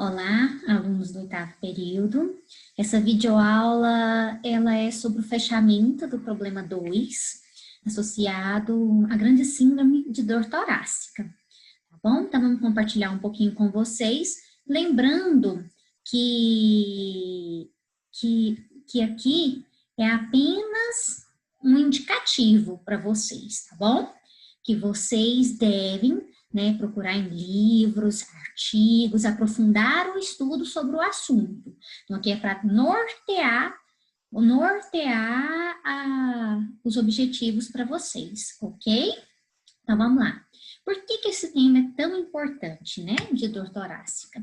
Olá, alunos do oitavo período. Essa videoaula, ela é sobre o fechamento do problema 2, associado à grande síndrome de dor torácica, tá bom? Então, vamos compartilhar um pouquinho com vocês, lembrando que, que aqui é apenas um indicativo para vocês, tá bom? Que vocês devem procurar em livros, artigos, aprofundar o estudo sobre o assunto. Então, aqui é para nortear os objetivos para vocês, ok? Então, vamos lá. Por que esse tema é tão importante, de dor torácica?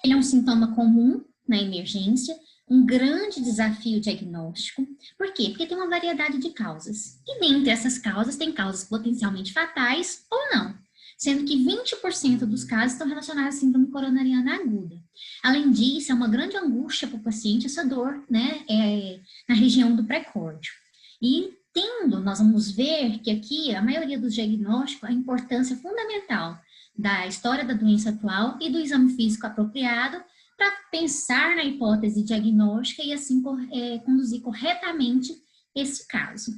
Ele é um sintoma comum na emergência, um grande desafio diagnóstico. Por quê? Porque tem uma variedade de causas. E dentre essas causas, tem causas potencialmente fatais ou não, sendo que 20% dos casos estão relacionados à síndrome coronariana aguda. Além disso, é uma grande angústia para o paciente essa dor, na região do pré-córdio. E nós vamos ver que aqui, a maioria dos diagnósticos, a importância fundamental da história da doença atual e do exame físico apropriado para pensar na hipótese diagnóstica e assim conduzir corretamente esse caso.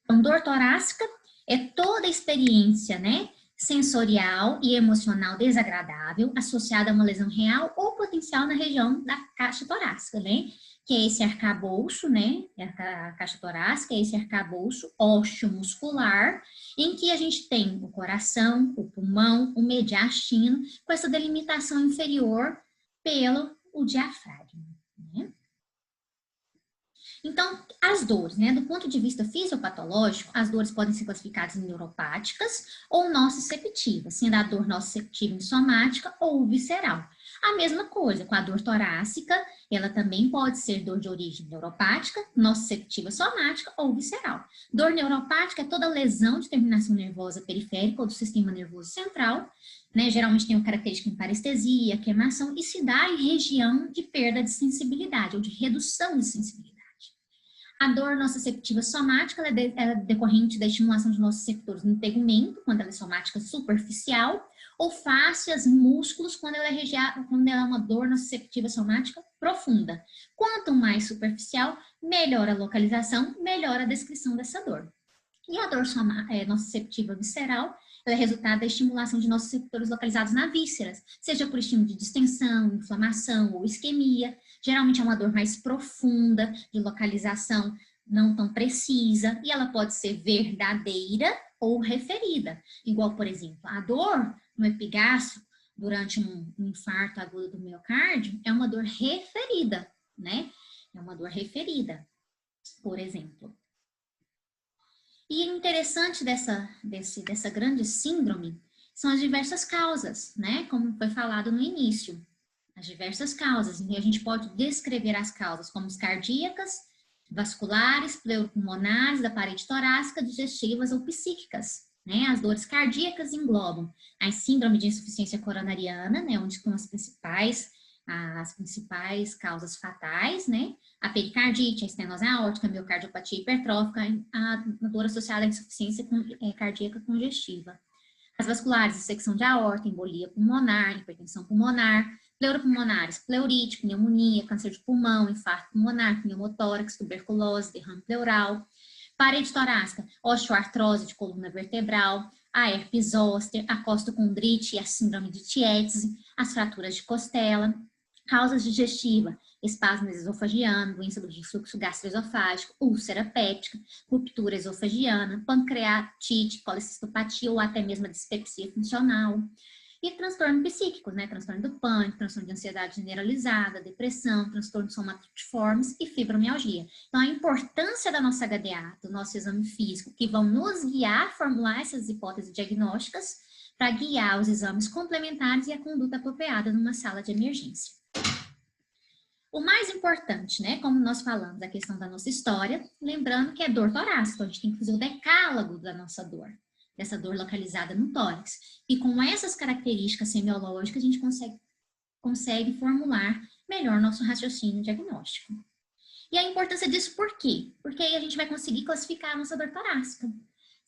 Então, dor torácica é toda a experiência, sensorial e emocional desagradável associada a uma lesão real ou potencial na região da caixa torácica, que é esse arcabouço, a caixa torácica é esse arcabouço ósseo-muscular, em que a gente tem o coração, o pulmão, o mediastino, com essa delimitação inferior pelo diafragma, Então, as dores, do ponto de vista fisiopatológico, as dores podem ser classificadas em neuropáticas ou nociceptivas, sendo a dor nociceptiva em somática ou visceral. A mesma coisa com a dor torácica, ela também pode ser dor de origem neuropática, nociceptiva somática ou visceral. Dor neuropática é toda lesão de terminação nervosa periférica ou do sistema nervoso central, geralmente tem uma característica em parestesia, queimação, e se dá em região de perda de sensibilidade ou de redução de sensibilidade. A dor nociceptiva somática ela é decorrente da estimulação de nociceptores no tegumento, quando ela é somática superficial, ou fáscias, músculos, quando ela é uma dor nociceptiva somática profunda. Quanto mais superficial, melhor a localização, melhor a descrição dessa dor. E a dor nociceptiva visceral ela é resultado da estimulação de nociceptores localizados nas vísceras, seja por estímulo de distensão, inflamação ou isquemia. Geralmente é uma dor mais profunda, de localização não tão precisa, e ela pode ser verdadeira ou referida. Igual, por exemplo, a dor no epigastro durante um infarto agudo do miocárdio é uma dor referida, É uma dor referida, por exemplo. E o interessante dessa grande síndrome são as diversas causas, Como foi falado no início. As diversas causas. E a gente pode descrever as causas como as cardíacas, vasculares, pleuropulmonares, da parede torácica, digestivas ou psíquicas. As dores cardíacas englobam a síndrome de insuficiência coronariana, onde estão as principais causas fatais, A pericardite, a estenose aórtica, a miocardiopatia hipertrófica, a dor associada à insuficiência cardíaca congestiva. As vasculares, dissecção de aorta, embolia pulmonar, hipertensão pulmonar, pleuropulmonares, pleurite, pneumonia, câncer de pulmão, infarto pulmonar, pneumotórax, tuberculose, derrame pleural. Parede torácica, osteoartrose de coluna vertebral, a herpes zoster, a costocondrite e a síndrome de Tietze, as fraturas de costela. Causas digestivas, espasmo esofagiano, doença do refluxo gastroesofágico, úlcera péptica, ruptura esofagiana, pancreatite, colecistopatia ou até mesmo a dispepsia funcional. E transtorno psíquico, transtorno do pânico, transtorno de ansiedade generalizada, depressão, transtorno somatiformes e fibromialgia. Então, a importância da nossa HDA, do nosso exame físico, que vão nos guiar a formular essas hipóteses diagnósticas para guiar os exames complementares e a conduta apropriada numa sala de emergência. O mais importante, como nós falamos, a questão da nossa história, lembrando que é dor torácica, então a gente tem que fazer o decálogo da nossa dor, dessa dor localizada no tórax. E com essas características semiológicas, a gente consegue formular melhor nosso raciocínio diagnóstico. E a importância disso por quê? Porque aí a gente vai conseguir classificar a nossa dor torácica.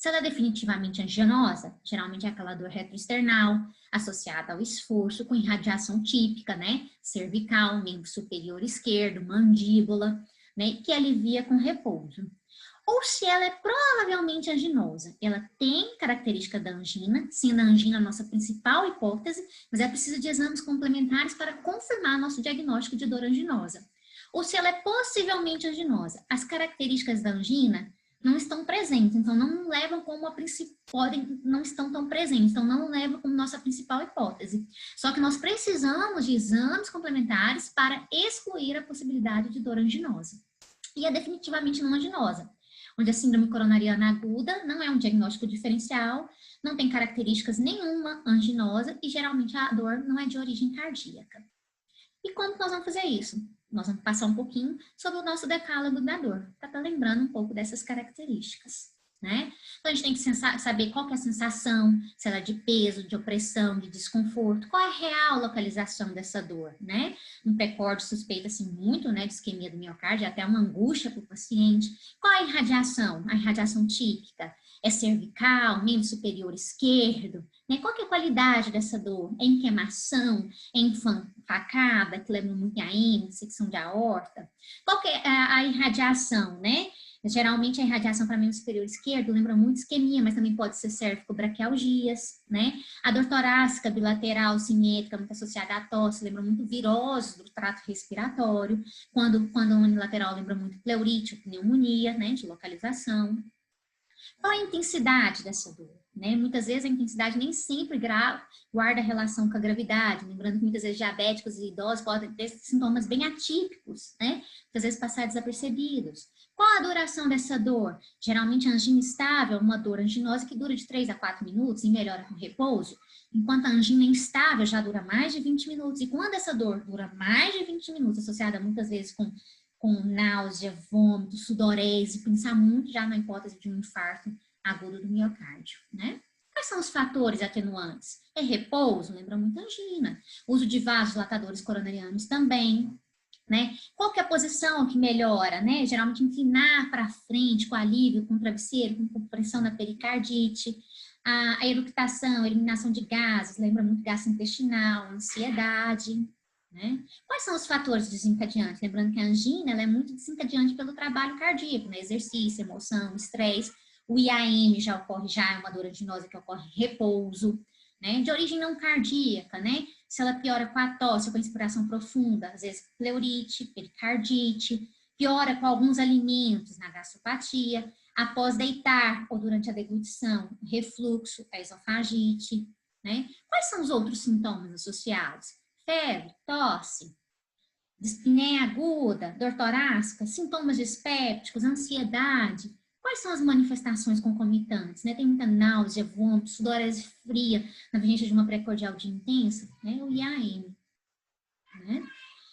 Se ela é definitivamente anginosa, geralmente é aquela dor retroesternal, associada ao esforço, com irradiação típica, né? Cervical, membro superior esquerdo, mandíbula, né? Que alivia com repouso. Ou se ela é provavelmente anginosa. Ela tem característica da angina, sendo a angina a nossa principal hipótese, mas é preciso de exames complementares para confirmar nosso diagnóstico de dor anginosa. Ou se ela é possivelmente anginosa. As características da angina não estão presentes, então não levam como a principal, não estão tão presentes, então não levam como nossa principal hipótese. Só que nós precisamos de exames complementares para excluir a possibilidade de dor anginosa. E é definitivamente não anginosa, onde a síndrome coronariana aguda não é um diagnóstico diferencial, não tem características nenhuma anginosa e geralmente a dor não é de origem cardíaca. E como nós vamos fazer isso? Nós vamos passar um pouquinho sobre o nosso decálogo da dor, para estar lembrando um pouco dessas características, né? Então, a gente tem que saber qual que é a sensação, se ela é de peso, de opressão, de desconforto, qual é a real localização dessa dor, né? Um pré-córdio suspeita, assim, muito, né, de isquemia do miocárdio, até uma angústia para o paciente. Qual é a irradiação? A irradiação típica é cervical, membro superior esquerdo, né? Qual que é a qualidade dessa dor? É em queimação? É em facada, que lembra muito a AM, secção de aorta? Qual que é a irradiação, né? Geralmente a irradiação para membro superior esquerdo lembra muito isquemia, mas também pode ser cérvico-braquialgias, né? A dor torácica bilateral simétrica, muito associada à tosse, lembra muito virose do trato respiratório. Quando unilateral lembra muito pleurite ou pneumonia, né? De localização. Qual a intensidade dessa dor? Né? Muitas vezes a intensidade nem sempre guarda relação com a gravidade, lembrando que muitas vezes diabéticos e idosos podem ter sintomas bem atípicos, né? Muitas vezes passar desapercebidos. Qual a duração dessa dor? Geralmente a angina estável é uma dor anginosa que dura de 3 a 4 minutos e melhora com repouso, enquanto a angina instável já dura mais de 20 minutos. E quando essa dor dura mais de 20 minutos, associada muitas vezes com náusea, vômito, sudorese, pensar muito já na hipótese de um infarto agudo do miocárdio, né? Quais são os fatores atenuantes? É repouso, lembra muito angina. Uso de vasodilatadores coronarianos também, né? Qual que é a posição que melhora, né? Geralmente inclinar para frente com alívio, com travesseiro, com compressão na pericardite. A eructação, eliminação de gases, lembra muito gastrointestinal, ansiedade, né? Quais são os fatores desencadeantes? Lembrando que a angina ela é muito desencadeante pelo trabalho cardíaco, né? Exercício, emoção, estresse. O IAM já é uma dor anginosa que ocorre em repouso, né? De origem não cardíaca, né? Se ela piora com a tosse, com a inspiração profunda, às vezes pleurite, pericardite, piora com alguns alimentos na gastropatia, após deitar ou durante a deglutição, refluxo, a esofagite, né? Quais são os outros sintomas associados? Febre, tosse, dispneia aguda, dor torácica, sintomas dispépticos, ansiedade. Quais são as manifestações concomitantes? Né? Tem muita náusea, vômito, sudorese fria na vigência de uma pré-cordialgia intensa, né? O IAM. Né?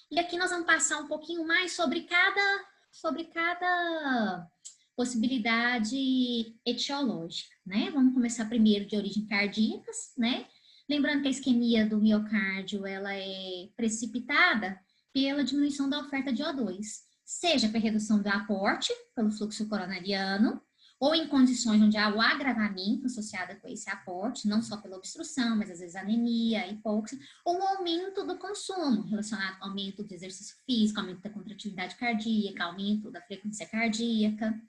E aqui nós vamos passar um pouquinho mais sobre cada possibilidade etiológica, né? Vamos começar primeiro de origem cardíacas, né? Lembrando que a isquemia do miocárdio, ela é precipitada pela diminuição da oferta de O2, seja pela redução do aporte, pelo fluxo coronariano, ou em condições onde há o agravamento associado com esse aporte, não só pela obstrução, mas às vezes anemia, hipóxia, ou o aumento do consumo, relacionado ao aumento do exercício físico, aumento da contratilidade cardíaca, aumento da frequência cardíaca,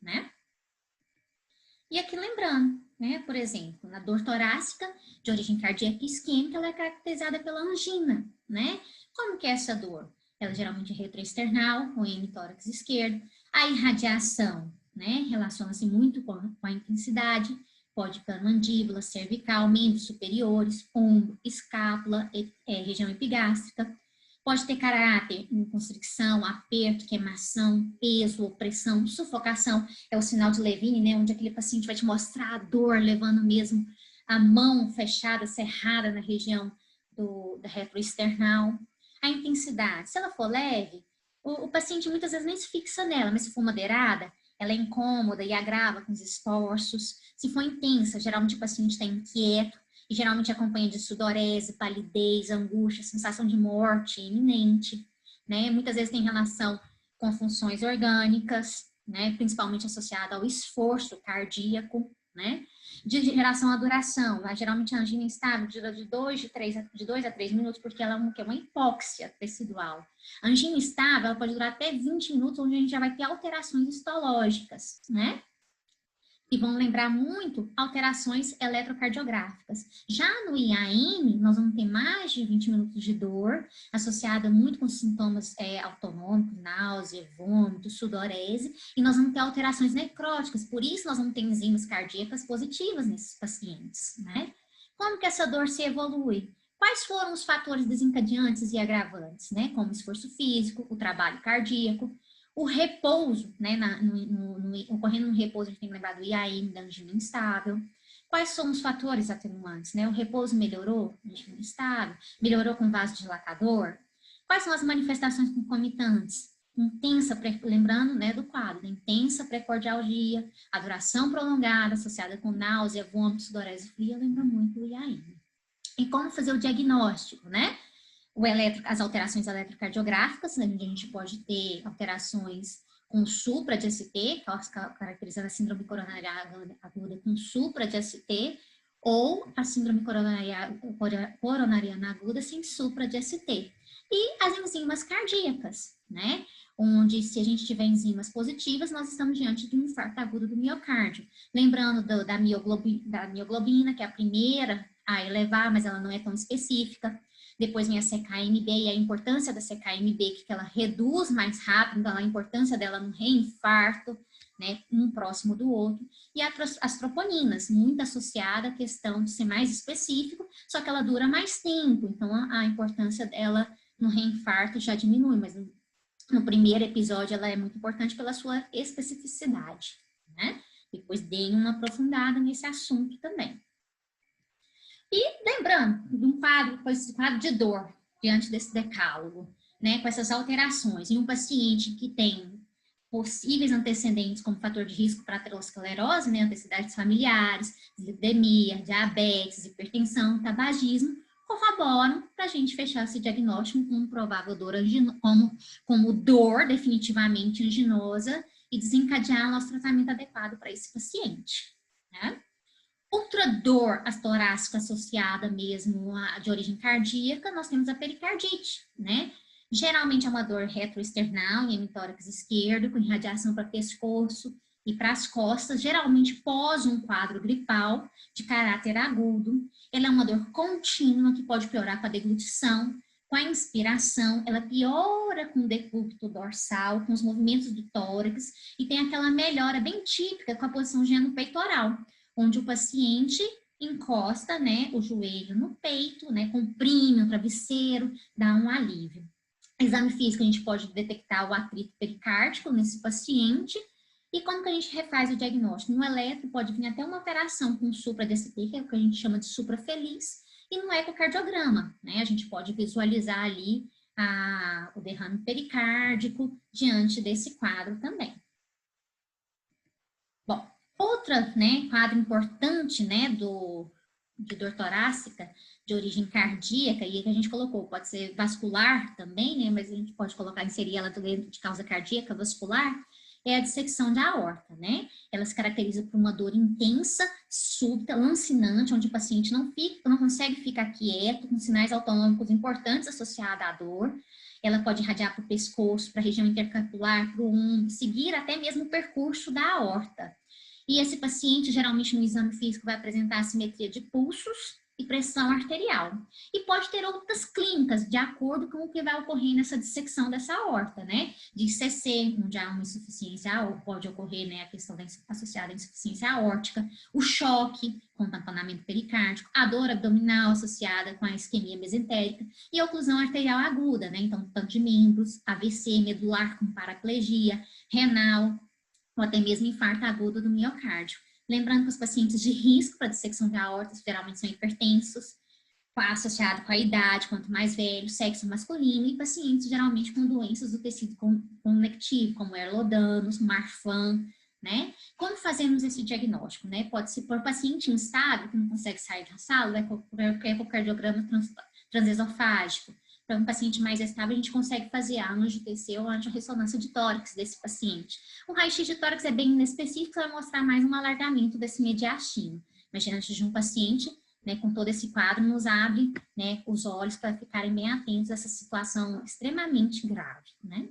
né? E aqui lembrando, né, por exemplo, na dor torácica de origem cardíaca e isquêmica, ela é caracterizada pela angina, né? Como que é essa dor? Ela geralmente é retroesternal, ou hemitórax esquerdo. A irradiação, né, relaciona-se muito com a intensidade, pode ir para mandíbula, cervical, membros superiores, ombro, escápula, região epigástrica. Pode ter caráter em constricção, aperto, queimação, peso, opressão, sufocação. É o sinal de Levine, né? Onde aquele paciente vai te mostrar a dor, levando mesmo a mão fechada, cerrada na região da retroesternal. A intensidade, se ela for leve, o paciente muitas vezes nem se fixa nela, mas se for moderada, ela é incômoda e agrava com os esforços. Se for intensa, geralmente o paciente está inquieto, e geralmente acompanha de sudorese, palidez, angústia, sensação de morte iminente, né? Muitas vezes tem relação com funções orgânicas, né? Principalmente associada ao esforço cardíaco, né? De geração a duração, geralmente a angina instável dura de 2 a 3 minutos, porque ela é uma hipóxia tecidual. A angina estável, ela pode durar até 20 minutos, onde a gente já vai ter alterações histológicas, né? E vão lembrar muito alterações eletrocardiográficas. Já no IAM, nós vamos ter mais de 20 minutos de dor, associada muito com sintomas autonômicos, náusea, vômito, sudorese, e nós vamos ter alterações necróticas, por isso nós vamos ter enzimas cardíacas positivas nesses pacientes, né? Como que essa dor se evolui? Quais foram os fatores desencadeantes e agravantes, né? Como o esforço físico, o trabalho cardíaco, o repouso, né, ocorrendo no repouso, a gente tem que lembrar do IAM, da angina instável. Quais são os fatores atenuantes, né? O repouso melhorou, angina instável, melhorou com vasodilatador? Quais são as manifestações concomitantes? Lembrando, né, do quadro, da intensa precordialgia, a duração prolongada associada com náusea, vômito, sudorese fria, lembra muito o IAM. E como fazer o diagnóstico, né? As alterações eletrocardiográficas, né, onde a gente pode ter alterações com supra de ST, caracterizando a síndrome coronária aguda com supra de ST, ou a síndrome coronariana aguda sem supra de ST. E as enzimas cardíacas, né? Onde, se a gente tiver enzimas positivas, nós estamos diante de um infarto agudo do miocárdio. Lembrando da mioglobina, que é a primeira a elevar, mas ela não é tão específica. Depois vem a CKMB e a importância da CKMB, que ela reduz mais rápido, então a importância dela no reinfarto, né, um próximo do outro. E as troponinas, muito associada à questão de ser mais específico, só que ela dura mais tempo, então a importância dela no reinfarto já diminui, mas no primeiro episódio ela é muito importante pela sua especificidade, né? Depois deem uma aprofundada nesse assunto também. E lembrando de um quadro de dor diante desse decálogo, né, com essas alterações, em um paciente que tem possíveis antecedentes como fator de risco para aterosclerose, né, antecedentes familiares, dislipidemia, diabetes, hipertensão, tabagismo, corroboram para a gente fechar esse diagnóstico com provável dor como dor definitivamente anginosa e desencadear nosso tratamento adequado para esse paciente, né? Outra dor torácica associada mesmo de origem cardíaca, nós temos a pericardite, né? Geralmente é uma dor retroesternal em hemitórax esquerdo, com irradiação para pescoço e para as costas, geralmente pós um quadro gripal de caráter agudo. Ela é uma dor contínua que pode piorar com a deglutição, com a inspiração, ela piora com o decúbito dorsal, com os movimentos do tórax, e tem aquela melhora bem típica com a posição geno-peitoral, onde o paciente encosta, né, o joelho no peito, né, comprime o travesseiro, dá um alívio. Exame físico, a gente pode detectar o atrito pericárdico nesse paciente. E como que a gente refaz o diagnóstico? No eletro pode vir até uma alteração com supra DST, que é o que a gente chama de supra feliz, e no ecocardiograma, né, a gente pode visualizar ali o derrame pericárdico diante desse quadro também. Bom, outra, né, quadro importante, né, de dor torácica de origem cardíaca, e que a gente colocou, pode ser vascular também, né, mas a gente pode inserir ela dentro de causa cardíaca vascular, é a dissecção da aorta, né? Ela se caracteriza por uma dor intensa, súbita, lancinante, onde o paciente não consegue ficar quieto, com sinais autonômicos importantes associados à dor. Ela pode irradiar para o pescoço, para a região intercapilar, para o ombro, seguir até mesmo o percurso da aorta. E esse paciente, geralmente no exame físico, vai apresentar assimetria de pulsos e pressão arterial. E pode ter outras clínicas, de acordo com o que vai ocorrer nessa dissecção dessa aorta, né? De ICC, onde há uma insuficiência, ou pode ocorrer, né, a questão associada à insuficiência aórtica, o choque com tamponamento pericárdico, a dor abdominal associada com a isquemia mesentérica e a oclusão arterial aguda, né? Então, tanto de membros, AVC, medular com paraplegia, renal, ou até mesmo infarto agudo do miocárdio. Lembrando que os pacientes de risco para dissecção de aorta geralmente são hipertensos, associado com a idade, quanto mais velho, sexo masculino, e pacientes geralmente com doenças do tecido conectivo, como Ehlers-Danlos, Marfan, né? Como fazemos esse diagnóstico, né? Pode ser por paciente instável, que não consegue sair da sala, vai para o ecocardiograma transesofágico. para um paciente mais estável, a gente consegue fazer a angio-TC ou angio-ressonância de tórax desse paciente. O raio-x de tórax é bem inespecífico, vai mostrar mais um alargamento desse mediastino. Mas diante de um paciente, né, com todo esse quadro, nos abre, né, os olhos para ficarem bem atentos a essa situação extremamente grave, né?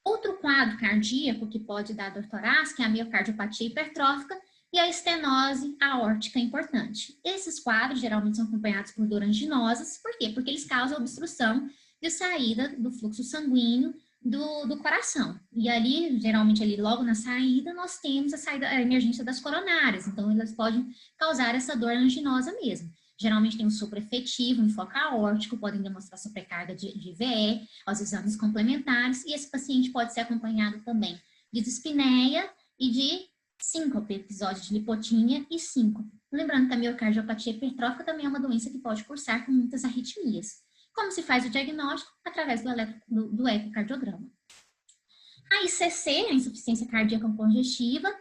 Outro quadro cardíaco que pode dar dor torácica é a miocardiopatia hipertrófica e a estenose aórtica importante. Esses quadros geralmente são acompanhados por dor anginosas. Por quê? Porque eles causam obstrução de saída do fluxo sanguíneo do coração. E ali, geralmente ali logo na saída, nós temos a emergência das coronárias. Então, elas podem causar essa dor anginosa mesmo. Geralmente tem um sopro efetivo, um foco aórtico, podem demonstrar sobrecarga de VE, aos exames complementares, e esse paciente pode ser acompanhado também de dispneia e de síncope, episódio de lipotímia e síncope. Lembrando que a miocardiopatia hipertrófica também é uma doença que pode cursar com muitas arritmias. Como se faz o diagnóstico? Através do ecocardiograma. A ICC, a insuficiência cardíaca congestiva,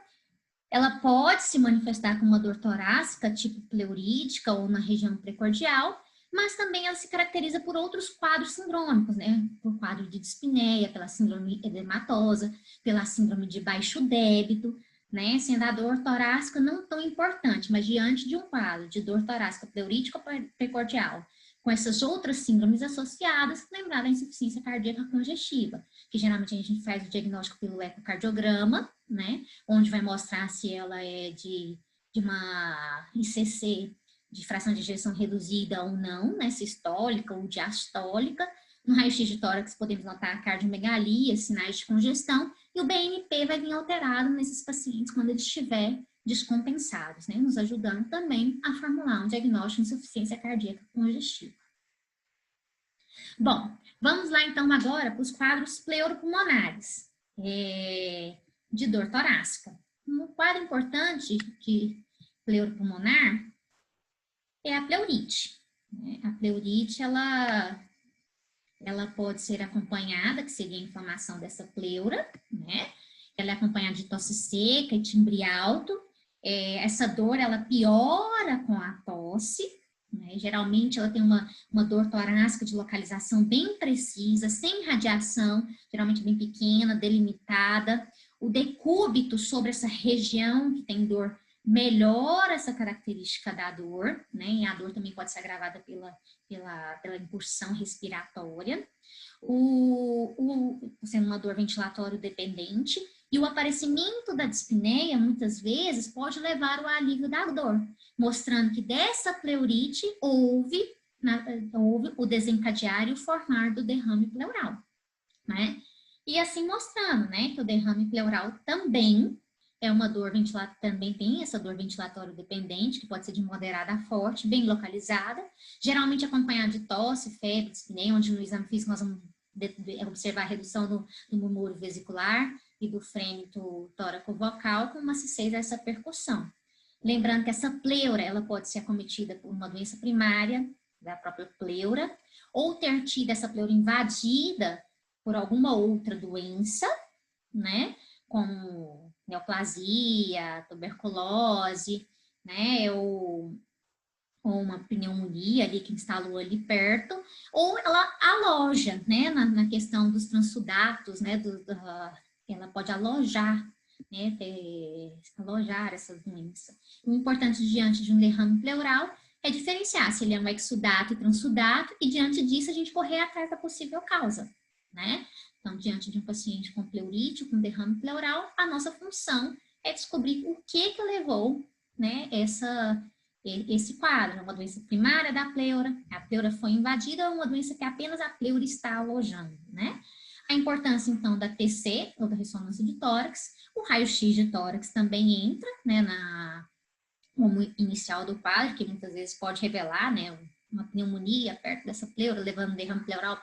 ela pode se manifestar com uma dor torácica, tipo pleurítica ou na região precordial, mas também ela se caracteriza por outros quadros sindrômicos, né? Por quadro de dispneia, pela síndrome edematosa, pela síndrome de baixo débito, né? Sendo a dor torácica não tão importante, mas diante de um quadro de dor torácica pleurítica ou precordial, com essas outras síndromes associadas, lembrar da insuficiência cardíaca congestiva, que geralmente a gente faz o diagnóstico pelo ecocardiograma, né? Onde vai mostrar se ela é de uma ICC de fração de ejeção reduzida ou não, né? Sistólica ou diastólica. No raio-x de tórax podemos notar a cardiomegalia, sinais de congestão, e o BNP vai vir alterado nesses pacientes quando eles estiver descompensados, né? Nos ajudando também a formular um diagnóstico de insuficiência cardíaca congestiva. Bom, vamos lá então agora para os quadros pleuropulmonares de dor torácica. Um quadro importante de pleuropulmonar é a pleurite. A pleurite, ela pode ser acompanhada, que seria a inflamação dessa pleura, né? Ela é acompanhada de tosse seca e timbre alto. Essa dor, ela piora com a tosse, né? Geralmente ela tem uma dor torácica de localização bem precisa, sem radiação, geralmente bem pequena, delimitada. O decúbito sobre essa região que tem dor melhora essa característica da dor, né? E a dor também pode ser agravada pela incursão respiratória. Sendo uma dor ventilatório dependente. E o aparecimento da dispneia, muitas vezes, pode levar ao alívio da dor, mostrando que dessa pleurite houve o desencadear e o formar do derrame pleural, né? E assim mostrando, né, que o derrame pleural também é uma dor ventilatória, também tem essa dor ventilatório dependente, que pode ser de moderada a forte, bem localizada, geralmente acompanhada de tosse, febre, dispneia, onde no exame físico nós vamos observar a redução do murmúrio vesicular e do frênito tóraco-vocal com uma C6 a essa percussão. Lembrando que essa pleura, ela pode ser acometida por uma doença primária da própria pleura, ou ter tido essa pleura invadida por alguma outra doença, né, como neoplasia, tuberculose, né, ou uma pneumonia ali que instalou ali perto, ou ela aloja, né, na questão dos transsudatos, né, ela pode alojar, né, alojar essas doenças. O importante diante de um derrame pleural é diferenciar se ele é um exsudato e transsudato, e diante disso a gente correr atrás da possível causa, né? Então, diante de um paciente com pleurite, com derrame pleural, a nossa função é descobrir o que levou, né, esse quadro. É uma doença primária da pleura, a pleura foi invadida, ou uma doença que apenas a pleura está alojando, né? A importância, então, da TC, ou da ressonância de tórax, o raio-x de tórax também entra, né, como inicial do quadro, que muitas vezes pode revelar, né, uma pneumonia perto dessa pleura, levando um derrame pleural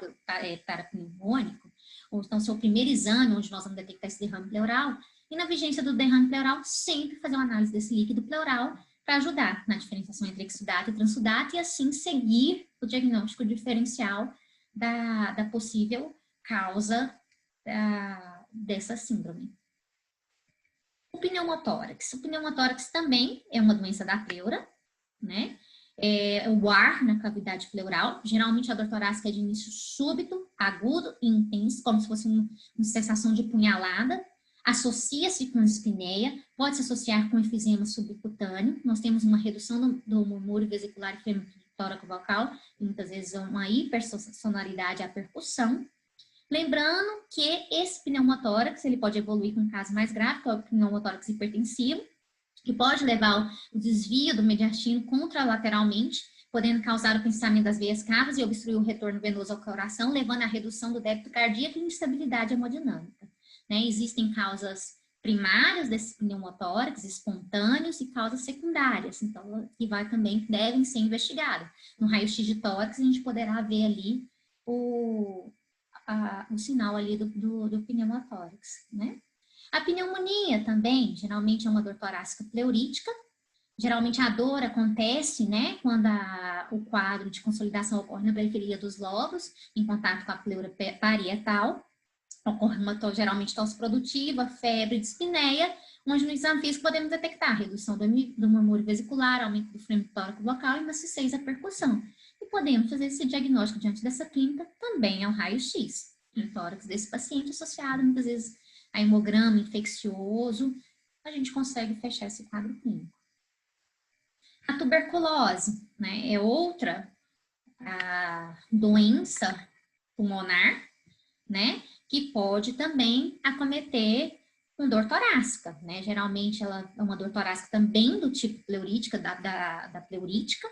parapneumônico, ou então seu primeiro exame, onde nós vamos detectar esse derrame pleural, e na vigência do derrame pleural, sempre fazer uma análise desse líquido pleural para ajudar na diferenciação entre exsudato e transsudato, e assim seguir o diagnóstico diferencial da possível causa dessa síndrome. O pneumotórax. O pneumotórax também é uma doença da pleura, né? o ar na cavidade pleural. Geralmente a dor torácica é de início súbito, agudo e intenso, como se fosse uma sensação de punhalada. Associa-se com dispneia, pode se associar com efizema subcutâneo. Nós temos uma redução do murmúrio vesicular e tóraco-vocal, muitas vezes uma hipersonoridade à percussão. Lembrando que esse pneumotórax, ele pode evoluir com um caso mais grave, que é o pneumotórax hipertensivo, que pode levar o desvio do mediastino contralateralmente, podendo causar o pensamento das veias cavas e obstruir o retorno venoso ao coração, levando à redução do débito cardíaco e instabilidade hemodinâmica. Né? Existem causas primárias desse pneumotórax, espontâneos, e causas secundárias, então, que devem ser investigadas. No raio-x de tórax, a gente poderá ver ali o sinal ali do pneumotórax, né? A pneumonia também, geralmente é uma dor torácica pleurítica. Geralmente a dor acontece, né, quando o quadro de consolidação ocorre na periferia dos lobos, em contato com a pleura parietal. Ocorre geralmente tosse produtiva, febre, dispneia, onde no exame físico podemos detectar redução do murmúrio vesicular, aumento do frêmio tóraco-vocal e maciez à percussão. E podemos fazer esse diagnóstico diante dessa clínica também ao raio-x. O tórax desse paciente associado muitas vezes a hemograma infeccioso, a gente consegue fechar esse quadro clínico. A tuberculose, né, é outra doença pulmonar, né, que pode também acometer com dor torácica, né? Geralmente ela é uma dor torácica também do tipo pleurítica, da pleurítica,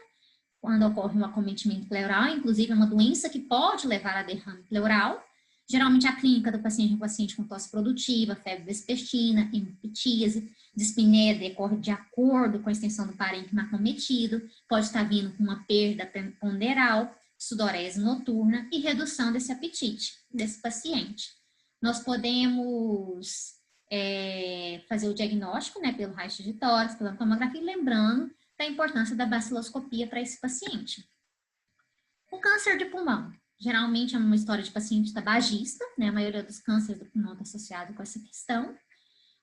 quando ocorre um acometimento pleural, inclusive é uma doença que pode levar a derrame pleural. Geralmente a clínica do paciente é um paciente com tosse produtiva, febre vespertina, hemoptíase, dispneia decorre de acordo com a extensão do parênquima acometido, pode estar vindo com uma perda ponderal, sudorese noturna e redução desse apetite desse paciente. Nós podemos fazer o diagnóstico, né, pelo raio-x de tórax, pela tomografia, lembrando da importância da baciloscopia para esse paciente. O câncer de pulmão, geralmente é uma história de paciente tabagista, né, a maioria dos cânceres do pulmão está associado com essa questão.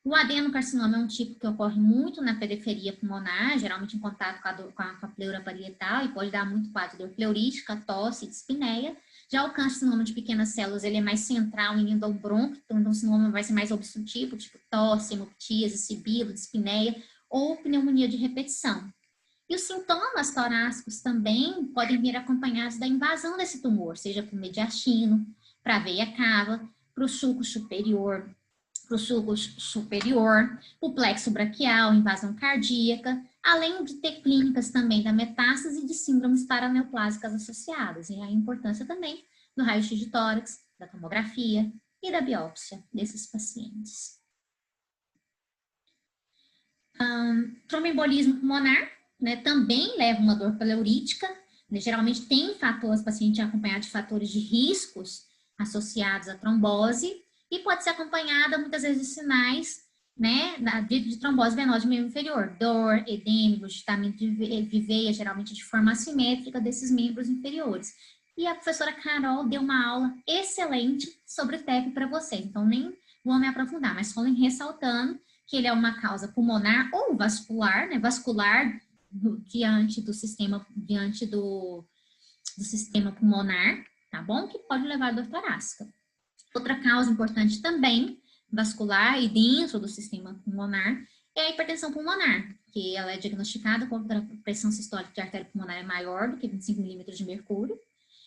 O adenocarcinoma é um tipo que ocorre muito na periferia pulmonar, geralmente em contato com a pleura parietal, e pode dar muito quadro de dor pleurítica, tosse e dispneia. Já o carcinoma de pequenas células, ele é mais central em endobronco, então o carcinoma vai ser mais obstrutivo, tipo tosse, hemoptíase, sibilo, dispneia ou pneumonia de repetição. E os sintomas torácicos também podem vir acompanhados da invasão desse tumor, seja para o mediastino, para a veia cava, para o sulco superior, o plexo braquial, invasão cardíaca, além de ter clínicas também da metástase e de síndromes paraneoplásicas associadas. E a importância também do raio-x de tórax, da tomografia e da biópsia desses pacientes. Tromboembolismo pulmonar, né, também leva uma dor pleurítica, né, geralmente tem fatores, paciente acompanhado de fatores de riscos associados à trombose, e pode ser acompanhada muitas vezes de sinais, né, de trombose venosa de membro inferior, dor, edema, engurgitamento de veia, geralmente de forma assimétrica desses membros inferiores. E a professora Carol deu uma aula excelente sobre o TEP para você, então nem vou me aprofundar, mas só ressaltando que ele é uma causa pulmonar ou vascular, né, vascular diante do sistema pulmonar, tá bom? Que pode levar a dor torácica. Outra causa importante também, vascular e dentro do sistema pulmonar, é a hipertensão pulmonar, que ela é diagnosticada quando a pressão sistólica de artéria pulmonar é maior do que 25 milímetros de mercúrio.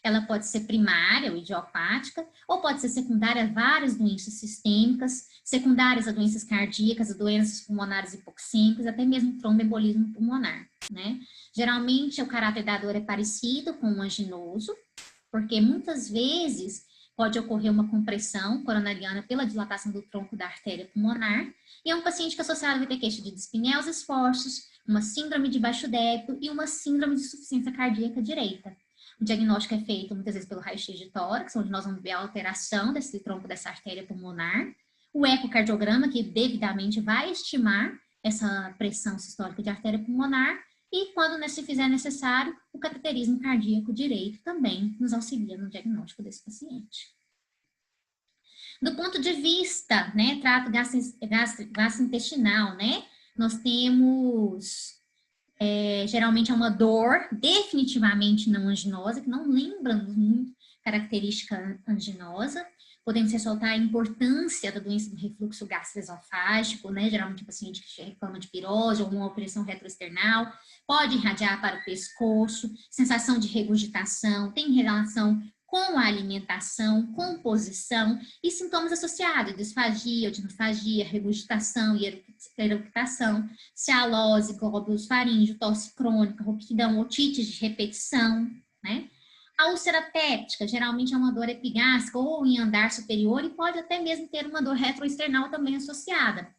Ela pode ser primária ou idiopática, ou pode ser secundária a várias doenças sistêmicas, secundárias a doenças cardíacas, a doenças pulmonares hipoxêmicas, até mesmo tromboembolismo pulmonar, né? Geralmente, o caráter da dor é parecido com o anginoso, porque muitas vezes pode ocorrer uma compressão coronariana pela dilatação do tronco da artéria pulmonar, e é um paciente que associado vai ter queixa de dispneia aos esforços, uma síndrome de baixo débito e uma síndrome de insuficiência cardíaca direita. O diagnóstico é feito muitas vezes pelo raio-x de tórax, onde nós vamos ver a alteração desse tronco dessa artéria pulmonar, o ecocardiograma, que devidamente vai estimar essa pressão sistólica de artéria pulmonar, e quando se fizer necessário, o cateterismo cardíaco direito também nos auxilia no diagnóstico desse paciente. Do ponto de vista, né, trato gastrointestinal, né, nós temos Geralmente é uma dor definitivamente não anginosa, que não lembra muito característica anginosa. Podemos ressaltar a importância da doença do refluxo gastroesofágico, né? Geralmente o paciente que reclama de pirose ou uma opressão retroesternal, pode irradiar para o pescoço, sensação de regurgitação, tem relação com a alimentação, composição e sintomas associados, disfagia, odinofagia, regurgitação e eructação, cialose, glóbulos faríngeo, tosse crônica, rouquidão, otite de repetição, né? A úlcera péptica, geralmente é uma dor epigástrica ou em andar superior e pode até mesmo ter uma dor retroesternal também associada.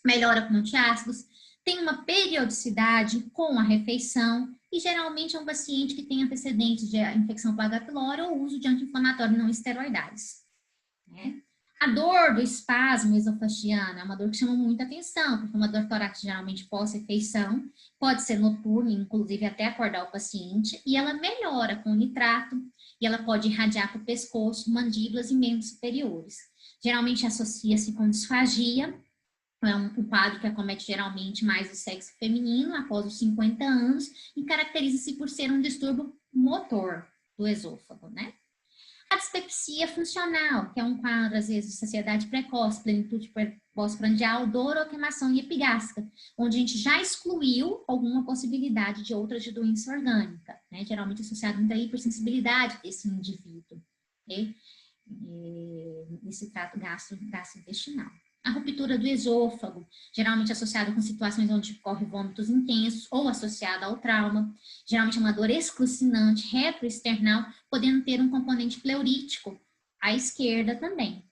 Melhora com antiácidos, tem uma periodicidade com a refeição e geralmente é um paciente que tem antecedentes de infecção por H. pylori ou uso de anti-inflamatório não esteroidais, né? A dor do espasmo esofagiano é uma dor que chama muita atenção, porque é uma dor torácica geralmente pós-refeição, pode ser noturna, inclusive até acordar o paciente, e ela melhora com nitrato, e ela pode irradiar para o pescoço, mandíbulas e membros superiores. Geralmente associa-se com disfagia, é um quadro que acomete geralmente mais o sexo feminino após os 50 anos e caracteriza-se por ser um distúrbio motor do esôfago, né? A dispepsia funcional, que é um quadro, às vezes, de saciedade precoce, plenitude pós-prandial, dor ou queimação e epigástrica, onde a gente já excluiu alguma possibilidade de outras de doença orgânica, né? Geralmente associado a hipersensibilidade desse indivíduo, né? Nesse trato gastrointestinal. A ruptura do esôfago, geralmente associada com situações onde ocorre vômitos intensos ou associada ao trauma. Geralmente é uma dor excrucinante, retroesternal, podendo ter um componente pleurítico à esquerda também.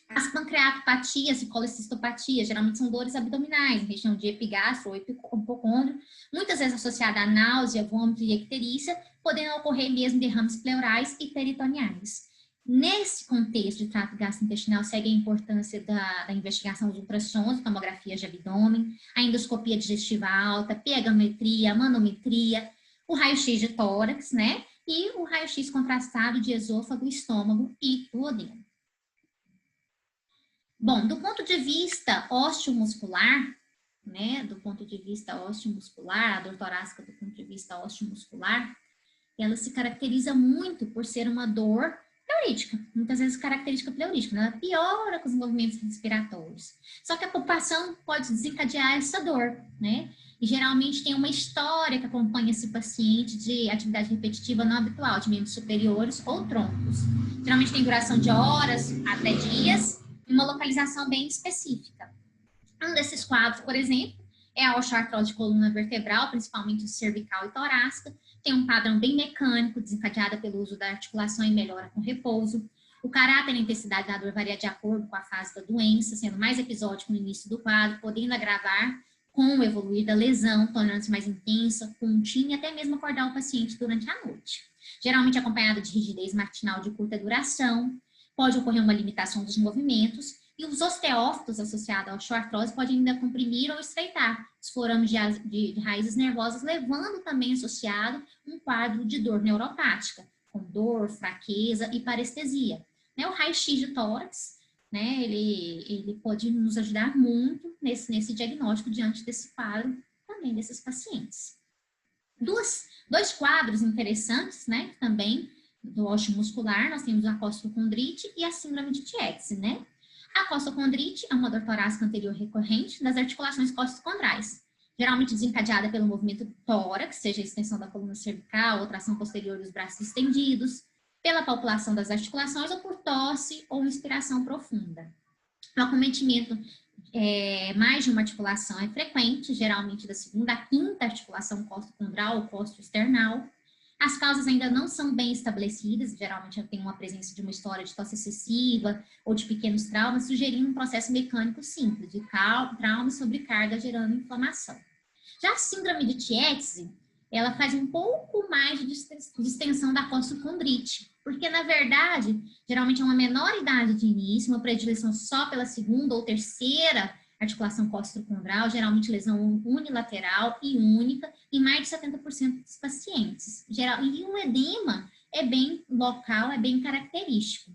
As pancreatopatias e colecistopatias, geralmente são dores abdominais, região de epigastro ou hipocôndrio, muitas vezes associada a náusea, vômito e icterícia, podendo ocorrer mesmo derrames pleurais e peritoneais. Nesse contexto de trato gastrointestinal, segue a importância da investigação dos ultrassons, tomografias de abdômen, a endoscopia digestiva alta, pH-metria, manometria, o raio-x de tórax, né? E o raio-x contrastado de esôfago, estômago e duodeno. Bom, do ponto de vista osteomuscular, né? Do ponto de vista osteomuscular, a dor torácica do ponto de vista osteomuscular, ela se caracteriza muito por ser uma dor pleurítica, muitas vezes característica pleurítica, né? Ela piora com os movimentos respiratórios. Só que a palpação pode desencadear essa dor, né? E geralmente tem uma história que acompanha esse paciente de atividade repetitiva não habitual, de membros superiores ou troncos. Geralmente tem duração de horas até dias e uma localização bem específica. Um desses quadros, por exemplo, é a osteoartrose de coluna vertebral, principalmente cervical e torácica. Tem um padrão bem mecânico, desencadeada pelo uso da articulação e melhora com repouso. O caráter e a intensidade da dor varia de acordo com a fase da doença, sendo mais episódico no início do quadro, podendo agravar com o evoluir da lesão, tornando-se mais intensa, contínua e até mesmo acordar o paciente durante a noite. Geralmente acompanhada de rigidez matinal de curta duração, pode ocorrer uma limitação dos movimentos, e os osteófitos associados à osteoartrose podem ainda comprimir ou estreitar os forames de raízes nervosas, levando também associado um quadro de dor neuropática, com dor, fraqueza e parestesia. Né, o raio-x de tórax, né, ele pode nos ajudar muito nesse diagnóstico diante desse quadro também desses pacientes. Dois quadros interessantes, né, também do osteomuscular, nós temos a costocondrite e a síndrome de Tietze, né? A costocondrite é uma dor torácica anterior recorrente das articulações costocondrais, geralmente desencadeada pelo movimento do tórax, seja a extensão da coluna cervical ou tração posterior dos braços estendidos, pela palpação das articulações ou por tosse ou inspiração profunda. O acometimento mais de uma articulação é frequente, geralmente da segunda à quinta articulação costocondral ou costoesternal. As causas ainda não são bem estabelecidas, geralmente tem uma presença de uma história de tosse excessiva ou de pequenos traumas, sugerindo um processo mecânico simples, de trauma e sobrecarga gerando inflamação. Já a síndrome de Tietze, ela faz um pouco mais de distensão da costocondrite, porque, na verdade, geralmente é uma menor idade de início, uma predileção só pela segunda ou terceira articulação costocondral, geralmente lesão unilateral e única, em mais de 70% dos pacientes. E o edema é bem local, é bem característico,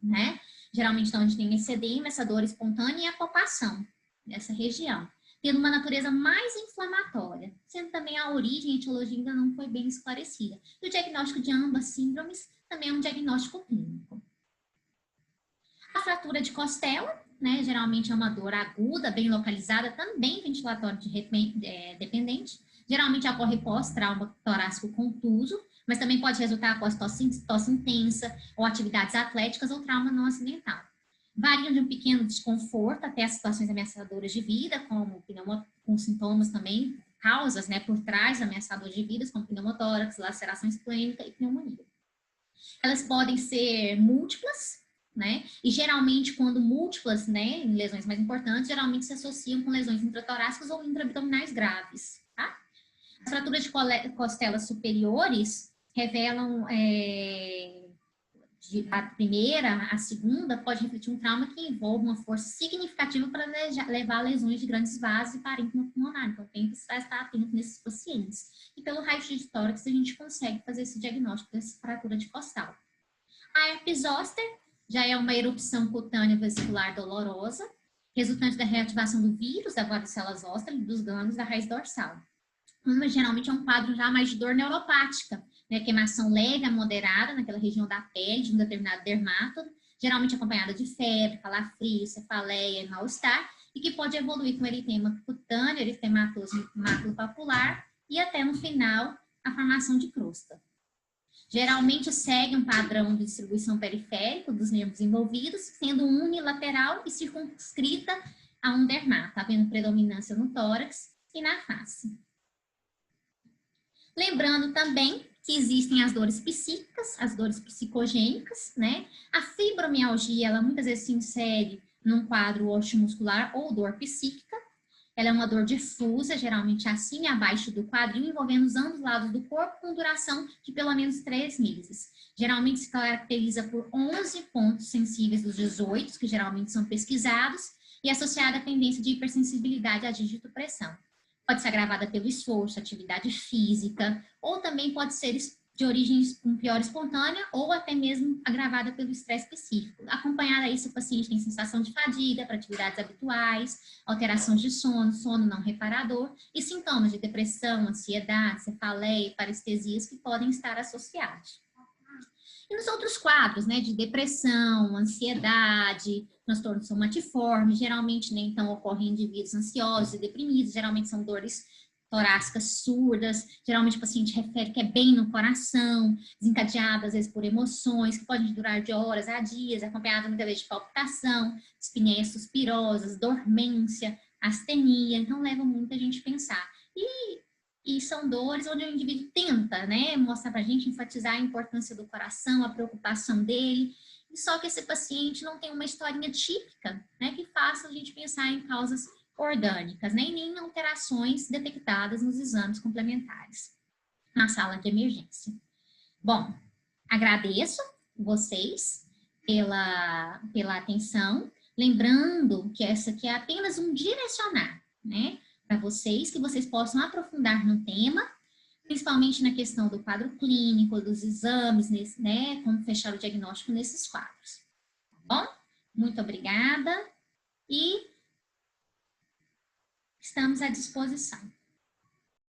né? Geralmente, então, a gente tem esse edema, essa dor espontânea e a palpação nessa região. tendo uma natureza mais inflamatória, sendo também a origem e a etiologia ainda não foi bem esclarecida. E o diagnóstico de ambas síndromes também é um diagnóstico clínico. A fratura de costela, né, geralmente é uma dor aguda, bem localizada, também ventilatório dependente. Geralmente ocorre pós-trauma torácico contuso, mas também pode resultar após tosse intensa, ou atividades atléticas, ou trauma não acidental. Variam de um pequeno desconforto até as situações ameaçadoras de vida, como com sintomas também, causas, né, por trás ameaçadoras de vida, como pneumotórax, laceração esplênica e pneumonia. Elas podem ser múltiplas, né? E geralmente, quando múltiplas, né, em lesões mais importantes, geralmente se associam com lesões intratorácicas ou intraabdominais graves, tá? As fraturas de costelas superiores revelam, a primeira, a segunda, pode refletir um trauma que envolve uma força significativa para levar a lesões de grandes vasos e parênquima pulmonar. Então, tem que estar atento nesses pacientes. E pelo raio-x de tórax, a gente consegue fazer esse diagnóstico dessa fratura de costal. A herpes zoster já é uma erupção cutânea vesicular dolorosa, resultante da reativação do vírus da varicela zoster e dos gânglios da raiz dorsal. Geralmente é um quadro já mais de dor neuropática, né, queimação leve a moderada naquela região da pele de um determinado dermato, geralmente acompanhada de febre, calafrio, cefaleia e mal-estar, e que pode evoluir com eritema cutâneo, eritematoso maculopapular e até no final a formação de crosta. Geralmente segue um padrão de distribuição periférico dos nervos envolvidos, sendo unilateral e circunscrita a um dermato, havendo predominância no tórax e na face. Lembrando também que existem as dores psíquicas, as dores psicogênicas, né? A fibromialgia, ela muitas vezes se insere num quadro osteomuscular ou dor psíquica. Ela é uma dor difusa, geralmente acima e abaixo do quadril, envolvendo os ambos lados do corpo, com duração de pelo menos 3 meses. Geralmente se caracteriza por 11 pontos sensíveis dos 18, que geralmente são pesquisados, e associada à tendência de hipersensibilidade à digitopressão. Pode ser agravada pelo esforço, atividade física, ou também pode ser de origem pior espontânea ou até mesmo agravada pelo estresse específico. Acompanhada a isso, o paciente tem sensação de fadiga para atividades habituais, alterações de sono, sono não reparador e sintomas de depressão, ansiedade, cefaleia e parestesias que podem estar associados. E nos outros quadros, né, de depressão, ansiedade, transtorno somatiforme, geralmente, né, então, ocorrem em indivíduos ansiosos e deprimidos, geralmente são dores torácicas surdas, geralmente o paciente refere que é bem no coração, desencadeada às vezes por emoções, que podem durar de horas a dias, acompanhada muitas vezes de palpitação, espinéias suspirosas, dormência, astenia, então leva muita gente a pensar. E são dores onde o indivíduo tenta, né, mostrar pra gente, enfatizar a importância do coração, a preocupação dele, e só que esse paciente não tem uma historinha típica, né, que faça a gente pensar em causas orgânicas, né, e nem alterações detectadas nos exames complementares na sala de emergência. Bom, agradeço vocês pela atenção, lembrando que essa aqui é apenas um direcionar, né, para vocês, que vocês possam aprofundar no tema, principalmente na questão do quadro clínico, dos exames, né, como fechar o diagnóstico nesses quadros. Tá bom? Muito obrigada e estamos à disposição.